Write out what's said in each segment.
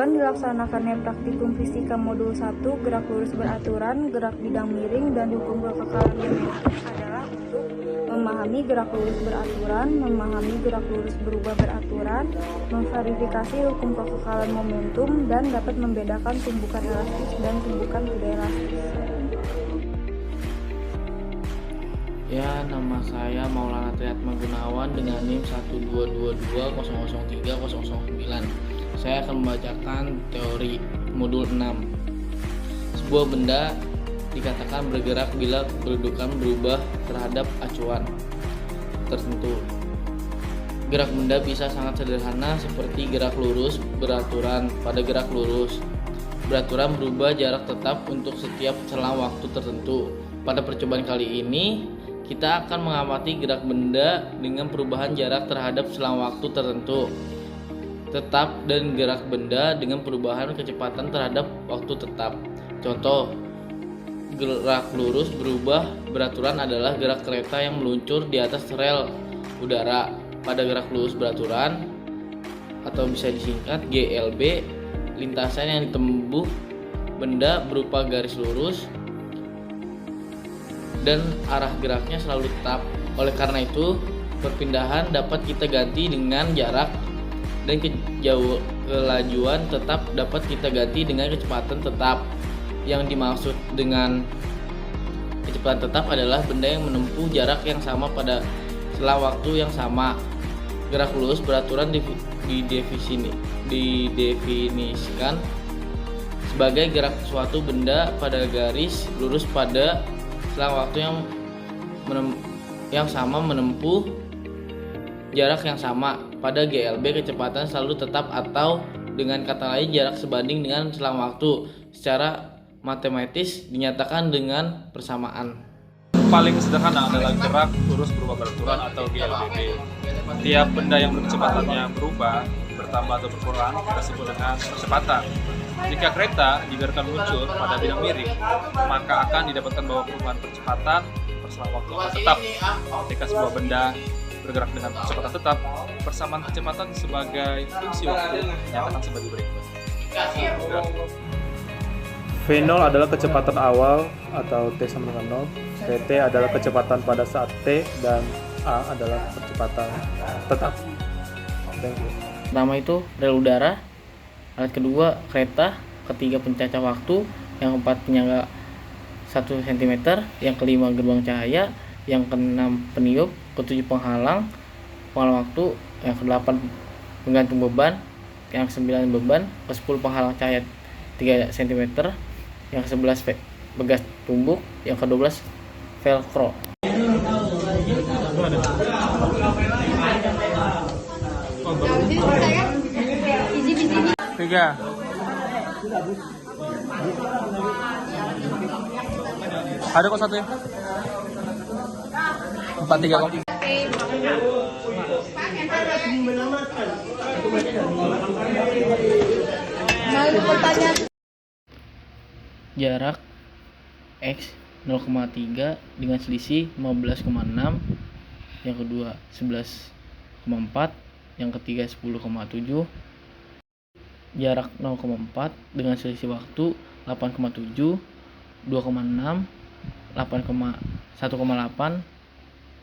Tujuan dilaksanakannya praktikum fisika modul 1 gerak lurus beraturan, gerak bidang miring, dan hukum kekekalan momentum adalah untuk memahami gerak lurus beraturan, memahami gerak lurus berubah beraturan, memverifikasi hukum kekekalan momentum, dan dapat membedakan tumbukan elastis dan tumbukan tidak elastis. Ya, nama saya Maulana Triatma Gunawan dengan NIM 122200309. Saya akan membacakan teori modul 6. Sebuah benda dikatakan bergerak bila kedudukan berubah terhadap acuan tertentu. Gerak benda bisa sangat sederhana seperti gerak lurus beraturan. Pada gerak lurus beraturan berubah jarak tetap untuk setiap selang waktu tertentu. Pada percobaan kali ini kita akan mengamati gerak benda dengan perubahan jarak terhadap selang waktu tertentu tetap dan gerak benda dengan perubahan kecepatan terhadap waktu tetap. Contoh, gerak lurus berubah beraturan adalah gerak kereta yang meluncur di atas rel udara. Pada gerak lurus beraturan atau bisa disingkat GLB, lintasan yang ditembus benda berupa garis lurus dan arah geraknya selalu tetap. Oleh karena itu, perpindahan dapat kita ganti dengan jarak dan kelajuan tetap dapat kita ganti dengan kecepatan tetap. Yang dimaksud dengan kecepatan tetap adalah benda yang menempuh jarak yang sama pada selang waktu yang sama. Gerak lurus beraturan didefinisikan sebagai gerak suatu benda pada garis lurus pada selang waktu yang sama menempuh jarak yang sama. Pada GLB kecepatan selalu tetap atau dengan kata lain jarak sebanding dengan selang waktu. Secara matematis dinyatakan dengan persamaan. Paling sederhana adalah gerak lurus berubah beraturan atau GLBB. Tiap benda yang kecepatannya berubah, bertambah atau berkurang kita sebut dengan percepatan. Jika kereta dibiarkan meluncur pada bidang miring, maka akan didapatkan bahwa perubahan percepatan perselang waktu akan tetap. Ketika sebuah benda bergerak dengan kecepatan tetap, persamaan kecepatan sebagai fungsi waktu dinyatakan sebagai berikut. V0 adalah kecepatan awal atau T sama dengan 0, Pt adalah kecepatan pada saat T, dan A adalah kecepatan tetap. Thank you. Pertama itu rel udara, alat kedua kereta, ketiga pencacah waktu, yang keempat penyangga 1 cm, yang kelima gerbang cahaya, yang keenam peniup, ketujuh penghalang waktu, yang kedelapan penggantung beban, yang ke-9 beban, ke-10 penghalang cahaya 3 cm, yang ke-11 begas tumbuk, yang ke-12 velcro. Tiga. Ada kok satu ya? 4-3 kok. Jarak X 0,3 dengan selisih 15,6, yang kedua 11,4, yang ketiga 10,7. Jarak 0,4 dengan selisih waktu 8,7, 2,6, 1,8.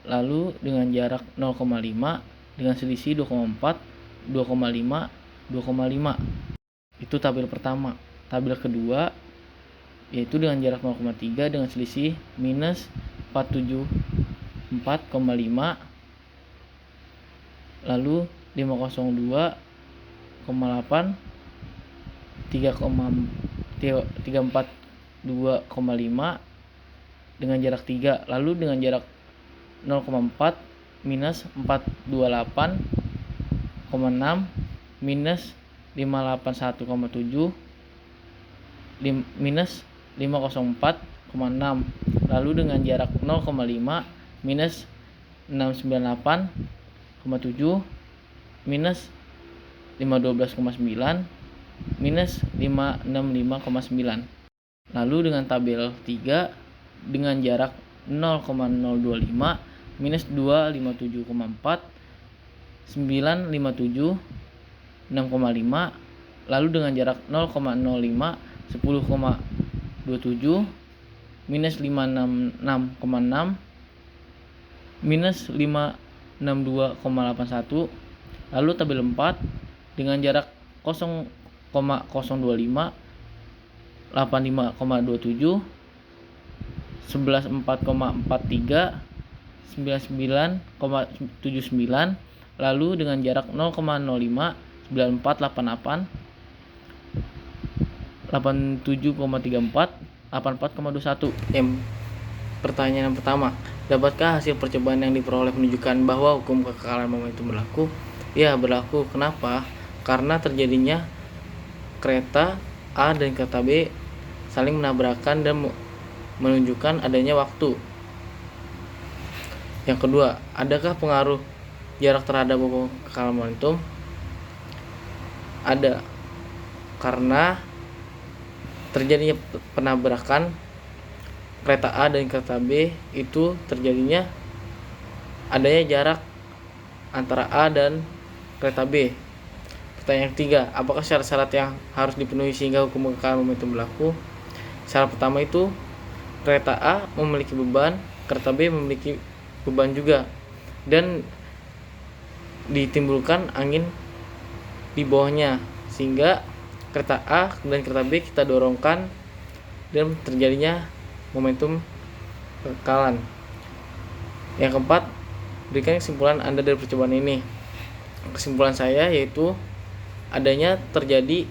Lalu dengan jarak 0,5 dengan selisih 2,4, 2,5, 2,5. Itu tabel pertama. Tabel kedua yaitu dengan jarak 0,3 dengan selisih minus 474,5, lalu 502,8, 342,5 dengan jarak 3, lalu dengan jarak 0,4 minus 428,6 minus 581,7 minus 504,6, lalu dengan jarak 0,5 minus 698,7 minus 512,9 minus 565,9. Lalu dengan tabel 3 dengan jarak 0,025 minus 257,4, 957, 6,5 lalu dengan jarak 0,05, 10,27, minus 566,6, minus 562,81. Lalu tabel 4 dengan jarak 0,025, 85,27, 11,4,43, 99,79. Lalu dengan jarak 0,05, 94,88, 87,34, 84,21. Pertanyaan yang pertama, dapatkah hasil percobaan yang diperoleh menunjukkan bahwa hukum kekekalan momentum berlaku? Ya, berlaku. Kenapa? Karena terjadinya kereta A dan kereta B saling menabrakkan dan menunjukkan adanya waktu. Yang kedua, adakah pengaruh jarak terhadap hukum kekekalan momentum? Ada, karena terjadinya penabrakan kereta A dan kereta B itu terjadinya adanya jarak antara A dan kereta B. Pertanyaan ketiga, apakah syarat-syarat yang harus dipenuhi sehingga hukum kekekalan momentum berlaku? Syarat pertama itu kereta A memiliki beban, kereta B memiliki beban juga, dan ditimbulkan angin di bawahnya sehingga kereta A dan kereta B kita dorongkan dan terjadinya momentum kekekalan. Yang keempat, berikan kesimpulan Anda dari percobaan ini. Kesimpulan saya yaitu adanya terjadi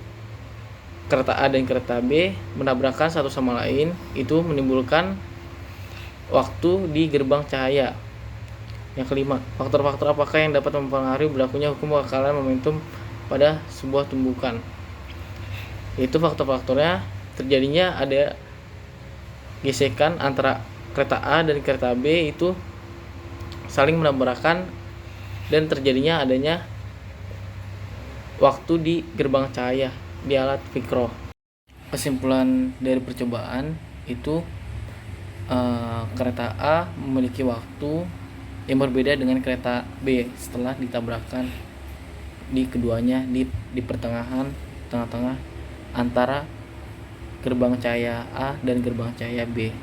kereta A dan kereta B menabrakkan satu sama lain, itu menimbulkan waktu di gerbang cahaya. Yang kelima, faktor-faktor apakah yang dapat mempengaruhi berlakunya hukum kekekalan momentum pada sebuah tumbukan? Yaitu faktor-faktornya terjadinya ada gesekan antara kereta A dan kereta B itu saling menabrakkan dan terjadinya adanya waktu di gerbang cahaya di alat Vicro. Kesimpulan dari percobaan itu kereta A memiliki waktu yang berbeda dengan kereta B setelah ditabrakkan di keduanya di pertengahan tengah-tengah antara gerbang cahaya A dan gerbang cahaya B.